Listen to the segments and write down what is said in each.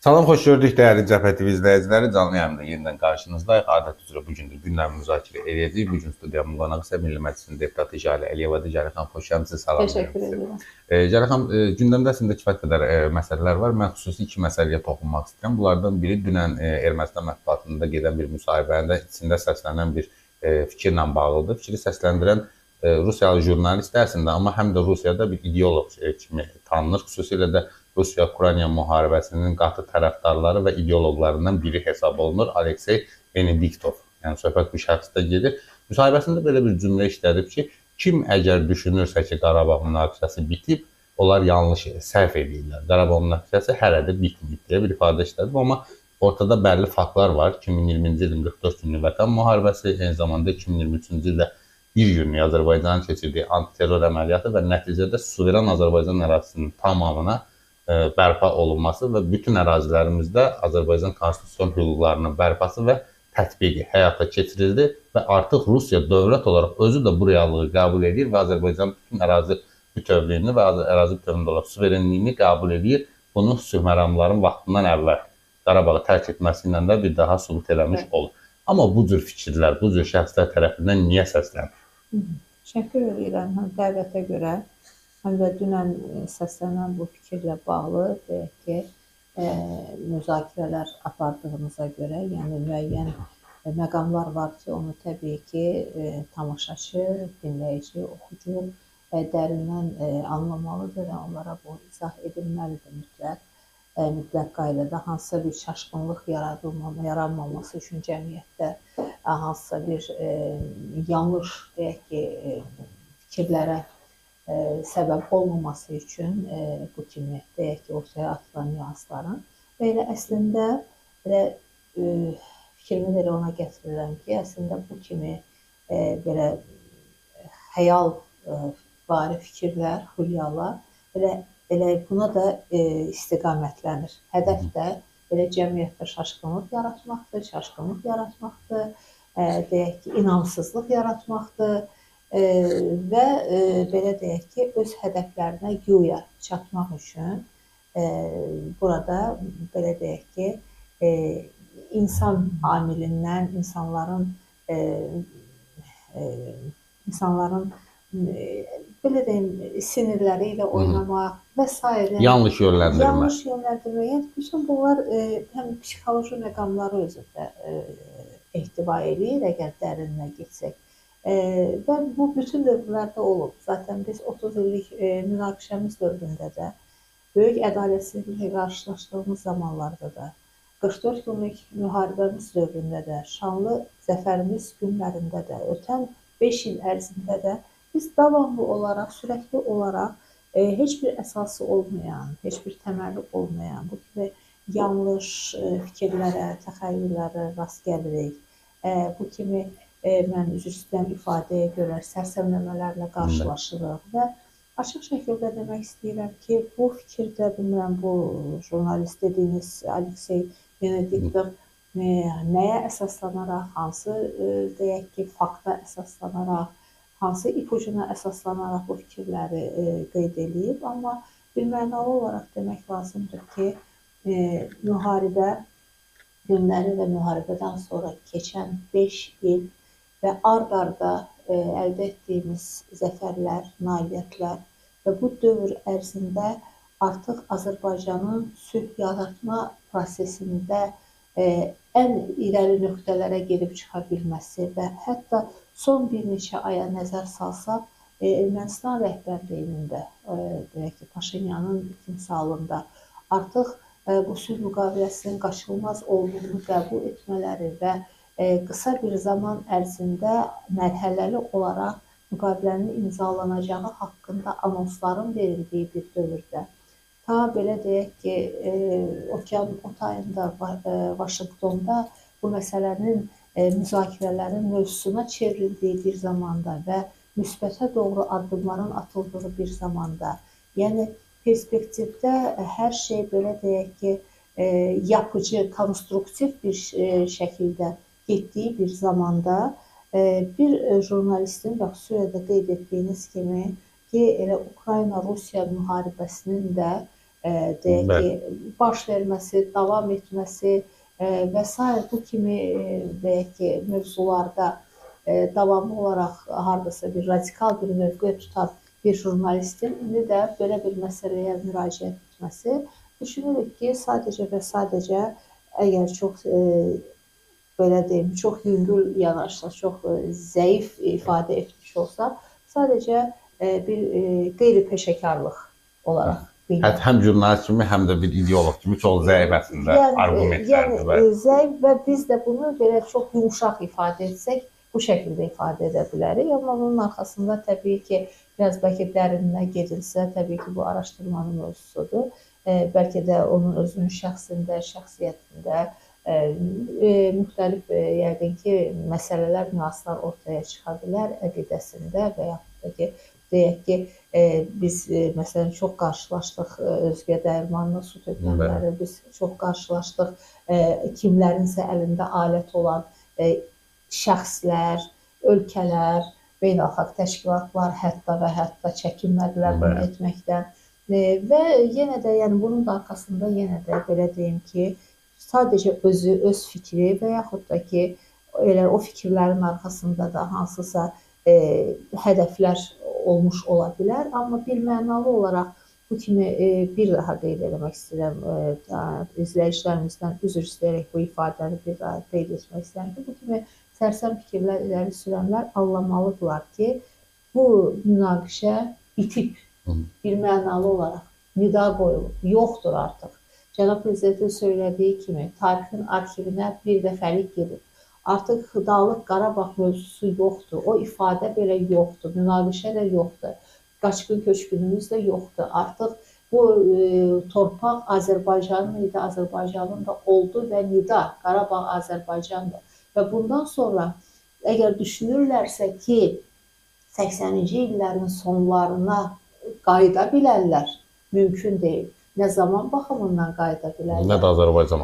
Salam, xoş gördük dəyərli Cəbhə TV izləyiciləri. Canlı yayımda yenidən qarşınızdayıq. Adət üzrə bu gün də gündəmi müzakirə edəcəyik. Bu gün studiyamın qonağı isə Milli Məclisin deputatı Jalə Əliyevadır. Jalə xanım, xoş gəlmisiniz. Salamlayıram Teşekkür sizi. ederim. Jalə xanım, gündəmdə əslində kifayət qədər məsələlər var. Mən xüsusi iki məsələyə toxunmaq istəyirəm. Bunlardan biri dünən Ermənistan mətbuatında gedən bir müsahibədə içində səslənən bir fikirlə bağlıdır. Fikri səsləndirən Rusiyalı jurnalist əslində, amma həm də Rusiyada bir ideoloq kimi tanınır. Xüsusilə də Rusiya-Ukrayna müharibəsinin qatı tərəfdarları və ideoloqlarından biri hesab olunur Aleksey Venediktov. Yəni söhbət bu şəxsdə gedir. Müsahibəsində belə bir cümlə işlədib ki, kim əgər düşünürsə ki, Qarabağ münaqişəsi bitib, onlar yanlış səhv edirlər. Qarabağ münaqişəsi hələ də bitməyib deyə bir ifadə işlədib, amma ortada bəlli faktlar var. 2020-ci ilin 44 günlük Vətən müharibəsi, eyni zamanda 2023-cü ildə bir günlük Azərbaycanın keçirdiyi antiterror əməliyyatı və nəticədə suveren Azərbaycan ərazisinin tamamına bərpa olunması və bütün ərazilərimizdə Azərbaycan konstitusion hüquqlarının bərpası və tətbiqi həyata keçirildi və artıq Rusiya dövlət olaraq özü də bu reallığı qəbul edir və Azərbaycan bütün ərazi bütövlüyünü və ərazi bütövlüyündə olan suverenliyini qəbul edir. Bunu sülh məramlarının vaxtından əvvəl Qarabağı tərk etməsi ilə də bir daha sübut eləmiş olur. Amma bu cür fikirlər, bu cür şəxslər tərəfindən niyə səslənir? Təşəkkür edirəm həm dəvətə görə, həm də dünən səslənən bu fikirlə bağlı deyək ki, müzakirələr apardığımıza görə, yəni müəyyən məqamlar var ki, onu təbii ki, tamaşaçı, dinləyici, oxucu dərindən anlamalıdır və onlara bu izah edilməlidir mütləq qaydada. Hansısa bir çaşqınlıq yaranmaması üçün cəmiyyətdə hansısa bir yanlış deyək ki, fikirlərə səbəb olmaması üçün bu kimi deyək ki, ortaya atılan nüansların və elə əslində belə fikrimi də ona gətirirəm ki, əslində bu kimi belə xəyal vari fikirlər, xülyalar elə buna da istiqamətlənir. Hədəf də belə cəmiyyətdə çaşqınlıq yaratmaqdır, deyək ki, inamsızlıq yaratmaqdır və belə deyək ki, öz hədəflərinə güya çatmaq üçün burada belə deyək ki, insan amilindən, insanların belə deyim, sinirləri ilə oynamaq və s. Yanlış yönləndirmə. Yanlış yönləndirmə. Yəni, bütün bunlar həm psixoloji məqamları özündə ehtiva eləyir, əgər dərinlə getsək. Və bu bütün dövrlərdə olub. Zaten biz 30 illik münaqişəmiz dövründə də, böyük ədalətsizliklə qarşılaşdığımız zamanlarda da, 44 günlük müharibəmiz dövründə də, şanlı zəfərimiz günlərində də, ötən 5 il ərzində də biz davamlı olaraq, sürəkli olaraq heç bir əsası olmayan, heç bir təməli olmayan bu kimi yanlış fikirlərə, təxəyyüllərə rast gəlirik. Bu kimi, mən üzr istəyirəm ifadəyə görə sərsəmləmələrlə qarşılaşırıq və açıq şəkildə demək istəyirəm ki, bu fikirdə, bilmirəm, bu jurnalist dediyiniz Aleksey Venediktov nəyə əsaslanaraq, hansı deyək ki, fakta əsaslanaraq, hansı ipucuna əsaslanaraq bu fikirləri qeyd edib, amma birmənalı olaraq demək lazımdır ki, müharibə günləri və müharibədən sonra keçən 5 il və ard-arda əldə etdiyimiz zəfərlər, nailiyyətlər və bu dövr ərzində artıq Azərbaycanın sülh yaratma prosesində ən irəli nöqtələrə gedib çıxa bilməsi və hətta son bir neçə aya nəzər salsaq, Ermənistan rəhbərliyində, deyək ki, Paşinyanın timsalında artıq bu sülh müqaviləsinin qaçılmaz olduğunu qəbul etmələri və qısa bir zaman ərzində mərhələli olaraq müqavilənin imzalanacağı haqqında anonsların verildiyi bir dövrdə, ta belə deyək ki, okyanın o tayında Vaşinqtonda bu məsələnin müzakirələrin mövzusuna çevrildiyi bir zamanda və müsbətə doğru addımların atıldığı bir zamanda, yəni perspektivdə hər şey belə deyək ki, yapıcı, konstruktiv bir şəkildə getdiyi bir zamanda bir jurnalistin və xüsusilə də qeyd etdiyiniz kimi ki, elə Ukrayna-Rusiya müharibəsinin də deyək ki, Bəli. baş verməsi, davam etməsi və s. bu kimi deyək ki, mövzularda davamlı olaraq hardasa bir radikal bir mövqe tutan bir jurnalistin indi də belə bir məsələyə müraciət etməsi, düşünürük ki, sadəcə və sadəcə əgər çox belə deyim, çox yüngül yanaşsa, çox zəif ifadə etmiş olsa, sadəcə bir qeyri-peşəkarlıq olaraq bilinir. Həm jurnalist kimi, həm də bir ideoloq kimi çox zəif əslində arqumentlərdir. Yəni zəif və biz də bunu belə çox yumşaq ifadə etsək, bu şəkildə ifadə edə bilərik. Amma bunun arxasında təbii ki, biraz bəlkə dərinə gedilsə, təbii ki, bu araşdırmanın mövzusudur. Bəlkə də onun özünün şəxsində, şəxsiyyətində müxtəlif yəqin ki, məsələlər, nüanslar ortaya çıxa bilər əqidəsində və yaxud da ki, deyək ki, biz məsələn çox qarşılaşdıq özgə dəyirmanlı su tökənləri, biz çox qarşılaşdıq kimlərinsə əlində alət olan şəxslər, ölkələr, beynəlxalq təşkilatlar hətta və hətta çəkinmədilər bunu etməkdən. Və yenə də, yəni bunun da arxasında yenə də belə deyim ki, sadəcə özü, öz fikri və yaxud da ki, elə o fikirlərin arxasında da hansısa hədəflər olmuş ola bilər. Amma birmənalı olaraq bu kimi bir daha qeyd etmək istəyirəm, izləyicilərimizdən üzr istəyərək bu ifadəni bir daha qeyd etmək istəyirəm ki, bu kimi sərsəm fikirlər irəli sürənlər anlamalıdırlar ki, bu münaqişə bitib, birmənalı olaraq nida qoyulub, yoxdur artıq. Cənab Prezidentin söylediyi kimi tarixin arxivinə bir dəfəlik gedib. Artıq Dağlıq Qarabağ mövzusu yoxdur, o ifadə belə yoxdur, münaqişə də yoxdur, qaçqın köçkünümüz də yoxdur. Artıq bu torpaq Azərbaycanın idi, Azərbaycanın da oldu və nida Qarabağ Azərbaycandır. Və bundan sonra əgər düşünürlərsə ki, 80-ci illərin sonlarına qayıda bilərlər, mümkün deyil. Nə zaman baxımından qayıda bilərlər. Nə də Azərbaycan.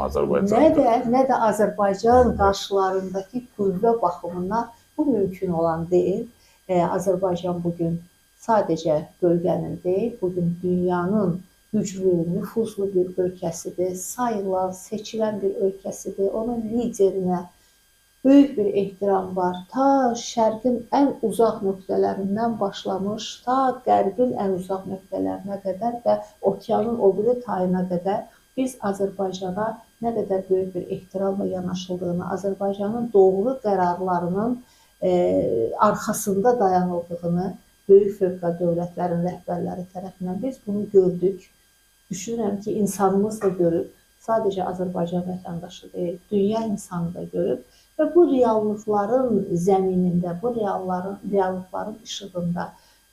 Nə də Azərbaycan qarşılarındakı qüvvə baxımından bu mümkün olan deyil. Azərbaycan bugün sadəcə bölgənin deyil, bugün dünyanın güclü, nüfuzlu bir ölkəsidir, sayılan, seçilən bir ölkəsidir. Onun liderinə böyük bir ehtiram var. Ta şərqin ən uzaq nöqtələrindən başlamış, ta qərbin ən uzaq nöqtələrinə qədər və okeanın o biri tayına qədər biz Azərbaycana nə qədər böyük bir ehtiramla yanaşıldığını, Azərbaycanın doğru qərarlarının arxasında dayanıldığını böyük fövqəladə dövlətlərin rəhbərləri tərəfindən biz bunu gördük. Düşünürəm ki, insanımız da görüb, sadəcə Azərbaycan vətəndaşı deyil, dünya insanı da görüb. Və bu reallıqların zəminində, bu reallıqların işığında,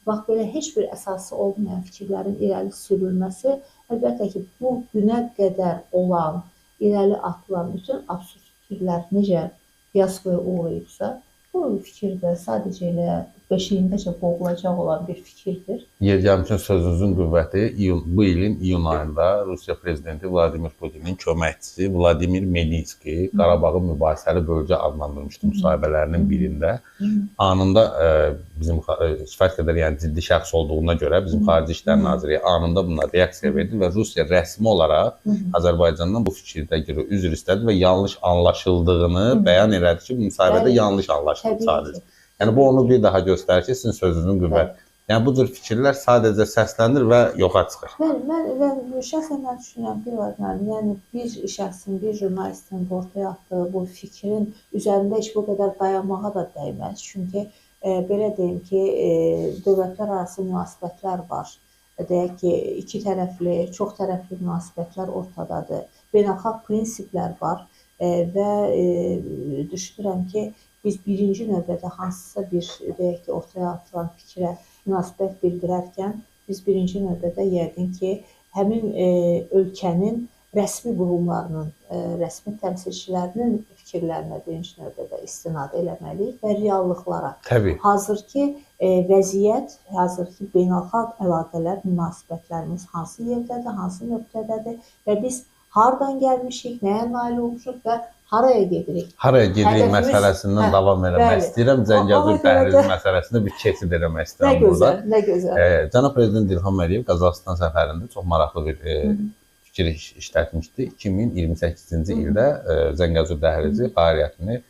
bax belə heç bir əsası olmayan fikirlərin irəli sürülməsi, əlbəttə ki, bu günə qədər olan, irəli atılan bütün absurd fikirlər necə fiyaskoya uğrayıbsa, bu fikir də sadəcə elə beşiyindəcə boğulacaq olan bir fikirdir. Yer gəlmişkən sözünüzün qüvvəti bu ilin iyun ayında Rusiya prezidenti Vladimir Putinin köməkçisi Vladimir Medinski Qarabağı mübahisəli bölgə adlandırmışdı müsahibələrinin birində. Anında bizim kifayət qədər yəni ciddi şəxs olduğuna görə bizim Xarici İşlər Nazirliyi anında buna reaksiya verdi və Rusiya rəsmi olaraq Azərbaycandan bu fikirdə görə üzr istədi və yanlış anlaşıldığını bəyan elədi ki, müsahibədə yanlış anlaşıldı sadəcə. Yəni bu onu bir daha göstərir ki, sizin sözünüzün qüvvəti. Yəni bu cür fikirlər sadəcə səslənir və yoxa çıxır. Mən şəxsən düşünürəm ki, yəni bir şəxsin, bir jurnalistin ortaya atdığı bu fikrin üzərində heç bu qədər dayanmağa da dəyməz. Çünki belə deyim ki, dövlətlər arası münasibətlər var. Deyək ki, iki tərəfli, çox tərəfli münasibətlər ortadadır. Beynəlxalq prinsiplər var və düşünürəm ki, biz birinci növbədə hansısa bir, deyək ki, ortaya atılan fikrə münasibət bildirərkən, biz birinci növbədə yəqin ki, həmin ölkənin rəsmi qurumlarının, rəsmi təmsilçilərinin fikirlərinə birinci növbədə istinad eləməliyik və reallıqlara. Təbii. Hazırki vəziyyət, hazırki beynəlxalq əlaqələr, münasibətlərimiz hansı yerdədir, hansı nöqtədədir və biz hardan gəlmişik, nəyə nail olmuşuq və haraya gedirik? Haraya gedirik Hədəfimiz- məsələsindən davam eləmək bəli. istəyirəm. Ona Zəngəzur görə dəhlizi də- məsələsində bir keçid eləmək Nə istəyirəm burada. gözəl, nə gözəl. Cənab Prezident İlham Əliyev Qazaxıstan səfərində çox maraqlı bir fikir işlətmişdi. 2028-ci ildə Zəngəzur dəhlizi fəaliyyətini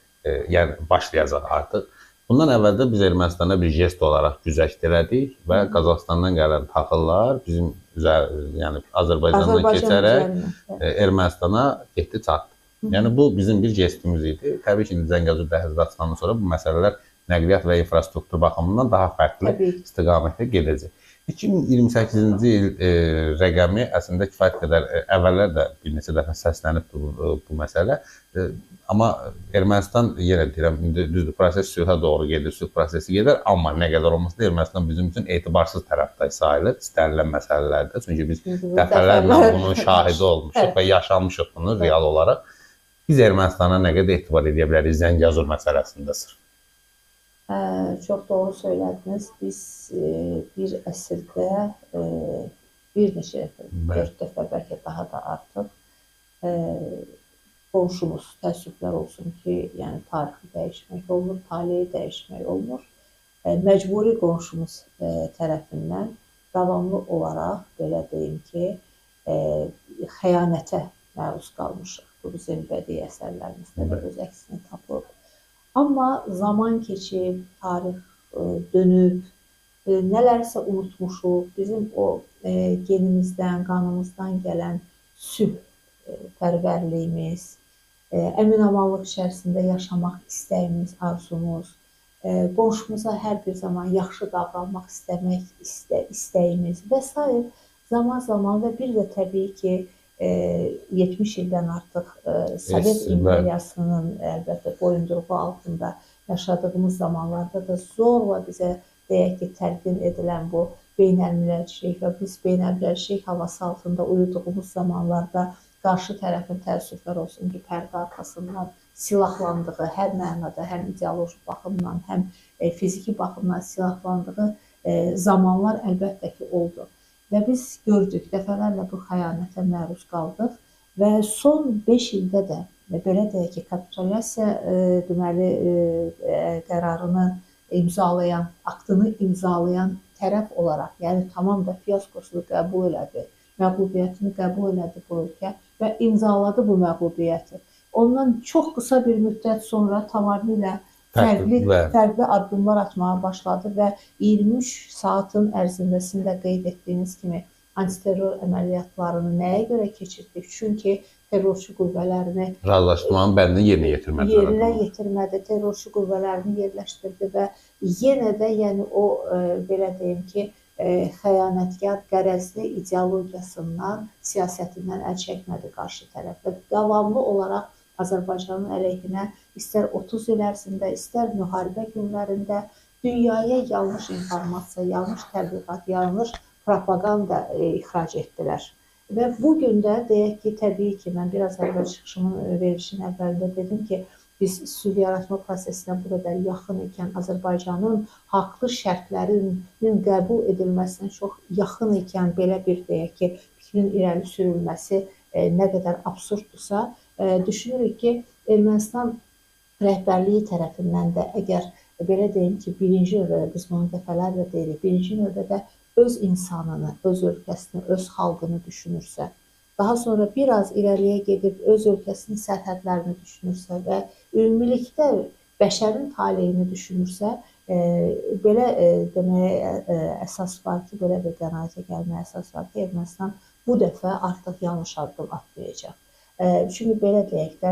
yəni başlayacaq artıq. Bundan əvvəl də biz Ermənistana bir jest olaraq güzəşt elədik və Qazaxıstandan gələn taxıllar bizim yəni Azərbaycandan keçərək Ermənistana getdi, çatdı. Yəni bu bizim bir jestimiz idi. Təbii ki, Zəngəzur dəhlizi açılandan sonra bu məsələlər nəqliyyat və infrastruktur baxımından daha fərqli istiqamətdə gedəcək. 2028-ci il rəqəmi əslində kifayət qədər əvvəllər də bir neçə dəfə səslənib bu məsələ. Amma Ermənistan yenə deyirəm, düzdür, proses sülhə doğru gedir, sülh prosesi gedir. Amma nə qədər olmasa da Ermənistan bizim üçün etibarsız tərəfdaş sayılır istənilən məsələlərdə. Çünki biz dəfələrlə bunun şahidi olmuşuq və yaşamışıq bunu real olaraq. Biz Ermənistana nə qədər etibar edə bilərik Zəngəzur məsələsində sırf? Çox doğru söylədiniz. Biz bir əsrdə bir neçə dəfə, 4 dəfə, bəlkə daha da artıq qonşumuz, təəssüflər olsun ki, yəni tarixi dəyişmək olmur, taleyi dəyişmək olmur. Məcburi qonşumuz tərəfindən davamlı olaraq, belə deyim ki, xəyanətə məruz qalmışıq. Bu bizim bədii əsərlərimizdə də öz əksini tapıb. Amma zaman keçib, tarix dönüb, nələrsə unutmuşuq. Bizim o genimizdən, qanımızdan gələn sülh pərvərliyimiz, əmin-amanlıq içərisində yaşamaq istəyimiz, arzumuz, qonşumuza hər bir zaman yaxşı davranmaq istəyimiz və s. zaman və bir də təbii ki, 70 ildən artıq Sovet imperiyasının əlbəttə boyunduruğu altında yaşadığımız zamanlarda da zorla bizə deyək ki, təlqin edilən bu beynəlmiləlçilik və biz beynəlmiləlçilik havası altında uyuduğumuz zamanlarda qarşı tərəfin təəssüflər olsun ki, pərdə arxasından silahlandığı, hər mənada, həm ideoloji baxımdan, həm fiziki baxımdan silahlandığı zamanlar əlbəttə ki, oldu. Və biz gördük, dəfələrlə bu xəyanətə məruz qaldıq və son 5 ildə də, belə deyək ki, kapitulyasiya deməli qərarını imzalayan, aktını imzalayan tərəf olaraq, yəni tamam da fiyaskosunu qəbul elədi, məğlubiyyətini qəbul elədi bu ölkə və imzaladı bu məğlubiyyəti. Ondan çox qısa bir müddət sonra tamamilə fərqli addımlar atmağa başladı və 23 saatın ərzində sizin də qeyd etdiyiniz kimi antiterror əməliyyatlarını nəyə görə keçirdik? Çünki terrorçu qüvvələrini razılaşmanın bəndini yerinə yetirmədi, terrorçu qüvvələrini yerləşdirdi və yenə də yəni o belə deyim ki, xəyanətkar, qərəzli ideologiyasından, siyasətindən əl çəkmədi qarşı tərəfdə. Davamlı olaraq Azərbaycanın əleyhinə istər 30 il ərzində, istər müharibə günlərində dünyaya yanlış informasiya, yanlış təbliğat, yanlış propaganda ixrac etdilər. Və bugün də deyək ki, təbii ki, mən biraz əvvəl çıxışımın verilişinin əvvəlində dedim ki, biz sülh yaratma prosesinə bu qədər yaxın ikən, Azərbaycanın haqlı şərtlərinin qəbul edilməsinə çox yaxın ikən, belə bir deyək ki, fikrin irəli sürülməsi nə qədər absurddursa, düşünürük ki, Ermənistan rəhbərliyi tərəfindən də əgər belə deyim ki, birinci növbədə, biz bunu dəfələrlə deyirik, birinci növbədə öz insanını, öz ölkəsini, öz xalqını düşünürsə, daha sonra biraz irəliyə gedib öz ölkəsinin sərhədlərini düşünürsə və ümumilikdə bəşərin taleyini düşünürsə, belə deməyə əsas var ki, belə bir qənaətə gəlməyə əsas var ki, Ermənistan bu dəfə artıq yanlış addım atmayacaq. Çünki belə deyək də,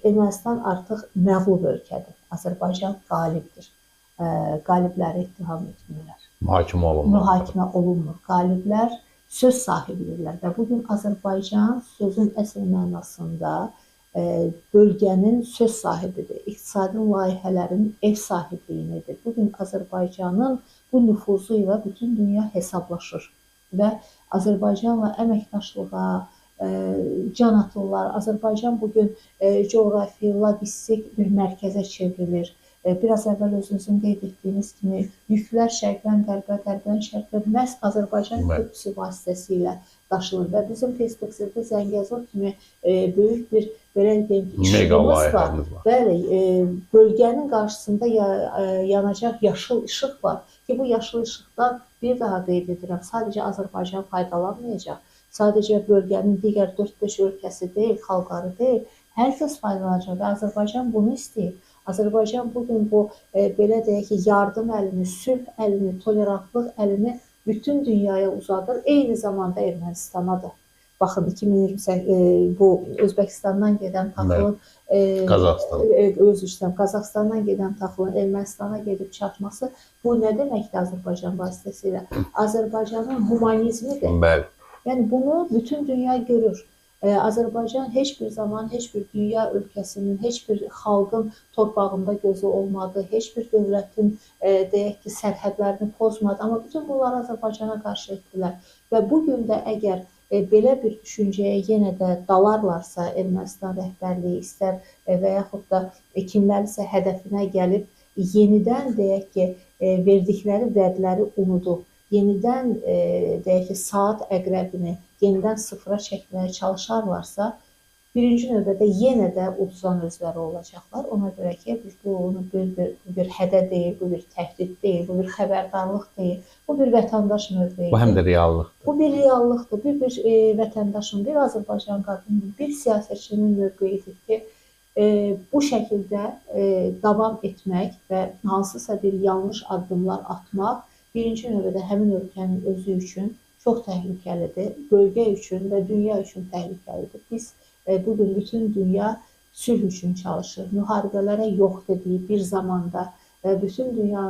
Ermənistan artıq məğlub ölkədir. Azərbaycan qalibdir. Qalibləri ittiham etmirlər. Mühakimə olunmur. Qaliblər söz sahibidirlər və bugün Azərbaycan sözün əsl mənasında bölgənin söz sahibidir. İqtisadi layihələrin ev sahibliyini edir. Bugün Azərbaycanın bu nüfuzu ilə bütün dünya hesablaşır və Azərbaycanla əməkdaşlığa can atırlar. Azərbaycan bugün coğrafi, logistik bir mərkəzə çevrilir. Biraz əvvəl özünüzün qeyd etdiyiniz kimi yüklər şərqdən qərbə, qərbdən şərqə məhz Azərbaycan köprüsü vasitəsilə daşınır və bizim perspektivdə Zəngəzur kimi böyük bir belə deyim ki, Mega işığımız var. layihəmiz var. Bəli, bölgənin qarşısında yanacaq yaşıl işıq var ki, bu yaşıl işıqdan bir daha qeyd edirəm, sadəcə Azərbaycan faydalanmayacaq. Sadəcə bölgənin digər 4-5 ölkəsi deyil, xalqları deyil, hər kəs faydalanacaq və Azərbaycan bunu istəyir. Azərbaycan bugün bu belə deyək ki, yardım əlini, sülh əlini, tolerantlıq əlini bütün dünyaya uzadır, eyni zamanda Ermənistana da. Baxın 2028 bu Özbəkistandan gedən taxılın Qazaxıstandan gedən taxılın Ermənistana gedib çatması bu nə deməkdir Azərbaycan vasitəsilə? Azərbaycanın humanizmidir. Bəli. Yəni bunu bütün dünya görür. Azərbaycan heç bir zaman heç bir dünya ölkəsinin, heç bir xalqın torpağında gözü olmadı, heç bir dövlətin deyək ki, sərhədlərini pozmadı, amma bütün bunları Azərbaycana qarşı etdilər. Və bugün də əgər belə bir düşüncəyə yenə də dalarlarsa Ermənistan rəhbərliyi istər və yaxud da kimlərsə hədəfinə gəlib yenidən deyək ki, verdikləri vədləri unudub, yenidən deyək ki, saat əqrəbini yenidən sıfıra çəkməyə çalışarlarsa, birinci növbədə yenə də udulan özləri olacaqlar. Ona görə ki, biz bunu bir hədə deyil, bu bir təhdid deyil, bu bir xəbərdarlıq deyil, bu bir vətəndaş mövqeyidir. Bu həm də reallıqdır. Bu bir reallıqdır, bir vətəndaşın, bir Azərbaycan qadının, bir siyasətçinin mövqeyidir ki, bu şəkildə davam etmək və hansısa bir yanlış addımlar atmaq birinci növbədə həmin ölkənin özü üçün çox təhlükəlidir, bölgə üçün və dünya üçün təhlükəlidir. Biz bugün bütün dünya sülh üçün çalışır. Müharibələrə yox dediyi bir zamanda və bütün dünya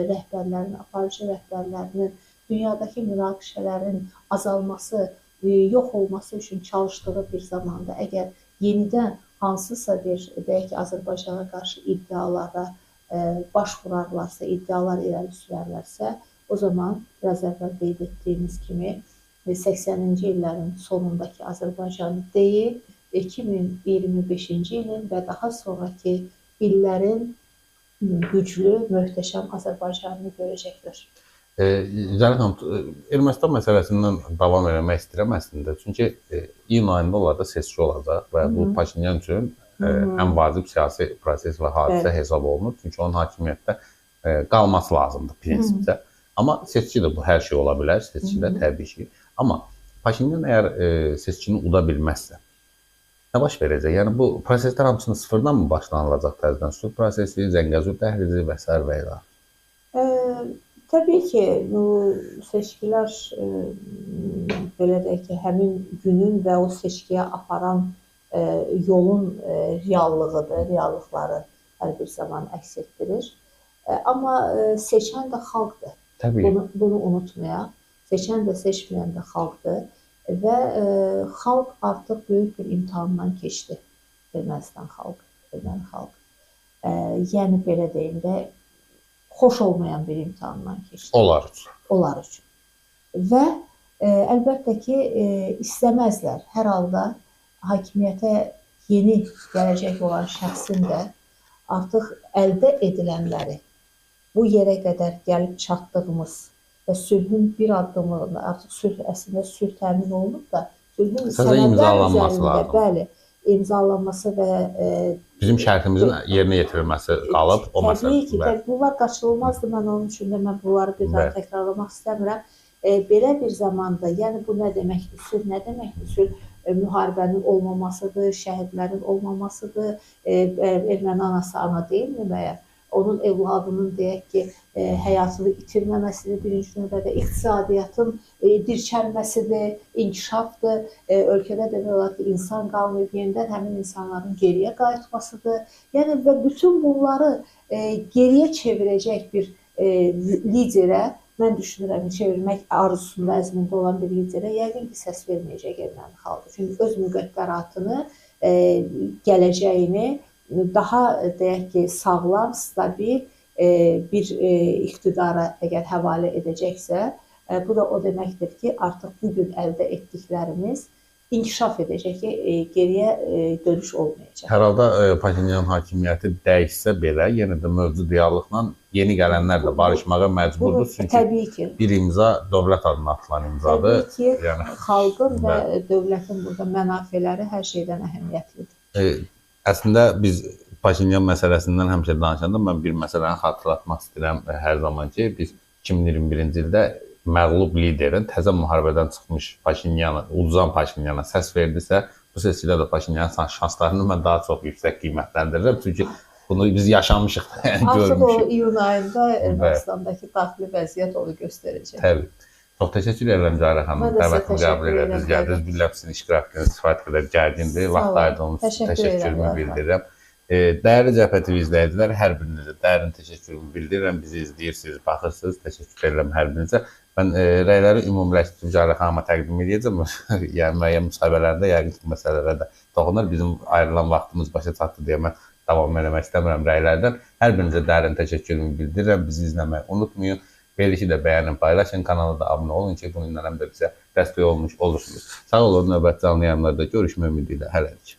rəhbərlərinin, aparıcı rəhbərlərinin dünyadakı münaqişələrin azalması, yox olması üçün çalışdığı bir zamanda əgər yenidən hansısa bir, deyək ki, Azərbaycana qarşı iddialara baş vurarlarsa, iddialar irəli sürərlərsə, o zaman biraz əvvəl qeyd etdiyimiz kimi 80-ci illərin sonundakı Azərbaycanı deyil, 2025-ci ilin və daha sonraki illərin güclü, möhtəşəm Azərbaycanını görəcəkdir. Zəli xanım, Ermənistan məsələsindən davam eləmək istəyirəm əslində. Çünki iyun ayında onlarda seçki olacaq və bu Paşinyan üçün ən vacib siyasi proses və hadisə hesab olunur. Çünki onun hakimiyyətdə qalması lazımdır prinsipcə. Amma seçki də bu, hər şey ola bilər, seçkidə təbii ki. Amma Paşinyan əgər seçkini uda bilməzsə, nə baş verəcək? Yəni bu proseslər hamısını sıfırdan mı başlanılacaq təzədən? Sülh prosesi, Zəngəzur dəhlizi və s. və ilə? Təbii ki, bu seçkilər belə deyək ki, həmin günün və o seçkiyə aparan yolun reallığıdır, reallıqları hər bir zaman əks etdirir. Amma seçən də xalqdır. Bunu unutmayaq. Seçən də seçməyən də xalqdır və xalq artıq böyük bir imtahandan keçdi. Ermənistan xalqı, erməni xalqı. Yəni belə deyim də, xoş olmayan bir imtahandan keçdi. Onlar üçün. Onlar üçün. Və əlbəttə ki, istəməzlər. Hər halda hakimiyyətə yeni gələcək olan şəxsin də artıq əldə edilənləri, bu yerə qədər gəlib çatdığımız və sülhün bir addımında, artıq sülh əslində sülh təmin olunub da, sülhün sənədlər üzərində, bəli, imzalanması və bizim şərtimizin yerinə yetirilməsi qalıb o məsələ. Təbii ki, bunlar qaçılmazdır. Mən onun üçün də bunları bir daha təkrarlamaq istəmirəm. Belə bir zamanda, yəni bu nə deməkdir? Sülh nə deməkdir? Sülh müharibənin olmamasıdır, şəhidlərin olmamasıdır. Erməni anası ana deyilmi bəyər? Onun evladının deyək ki, həyatını itirməməsidir, birinci növbədə iqtisadiyyatın dirçəlməsidir, inkişafdır, ölkədə demək olar ki, insan qalmayıb, yenidən həmin insanların geriyə qayıtmasıdır. Yəni və bütün bunları geriyə çevirəcək bir liderə, mən düşünürəm, çevirmək arzusunda, əzmində olan bir liderə yəqin ki, səs verməyəcək erməni xalqı. Çünki öz müqəddəratını, gələcəyini daha deyək ki, sağlam, stabil bir iqtidara əgər həvalə edəcəksə, bu da o deməkdir ki, artıq bugün əldə etdiklərimiz inkişaf edəcək ki, geriyə dönüş olmayacaq. Hər halda Paşinyan hakimiyyəti dəyişsə belə, yenə də mövcud reallıqla yeni gələnlər də barışmağa məcburdur. Çünki təbii ki, bir imza dövlət adına atılan imzadır. təbii ki, Yəni xalqın və dövlətin burada mənafeləri hər şeydən əhəmiyyətlidir. Əslində biz Paşinyan məsələsindən həmişə danışanda mən bir məsələni xatırlatmaq istəyirəm hər zaman ki, biz 2021-ci ildə məğlub liderin təzə müharibədən çıxmış Paşinyana, uduzan Paşinyana səs verdisə, bu seçkidə də Paşinyanın şanslarını mən daha çox yüksək qiymətləndirirəm. Çünki bunu biz yaşamışıq, yəni Artıq o görmüşük. iyun ayında Ermənistandakı daxili vəziyyət onu göstərəcək. Təbii. Çox təşəkkür edirəm Cahirə xanım. Mən də sizə Dəvətimi qəbul təşəkkür elədiniz, edirəm. gəldiniz. Bilirəm sizin iştirakınız kifayət qədər gərgindir. Sağ Vaxt olun. ayırdığınız üçün Təşəkkür təşəkkürümü edirəm. bildirirəm. Dəyərli Cəbhə TV izləyicilər, hər birinizə dərin təşəkkürümü bildirirəm. Bizi izləyirsiniz, baxırsınız. Təşəkkür edirəm hər birinizə. Mən rəyləri ümumiləşdirib Cahirə xanıma təqdim edəcəm. Yəni müəyyən müsahibələrdə yəqin ki, bu məsələlərə də toxunur. Bizim ayrılan vaxtımız başa çatdı deyə mən davam eləmək istəmirəm rəylərdən. Hər birinizə dərin təşəkkürümü bildirirəm. Bizi izləməyi unutmayın. Verilişi də bəyənin, paylaşın, kanala da abunə olun ki, bununla həm də bizə dəstək olmuş olursunuz. Sağ olun, növbəti canlı yayımlarda görüşmək ümidi ilə hələlik.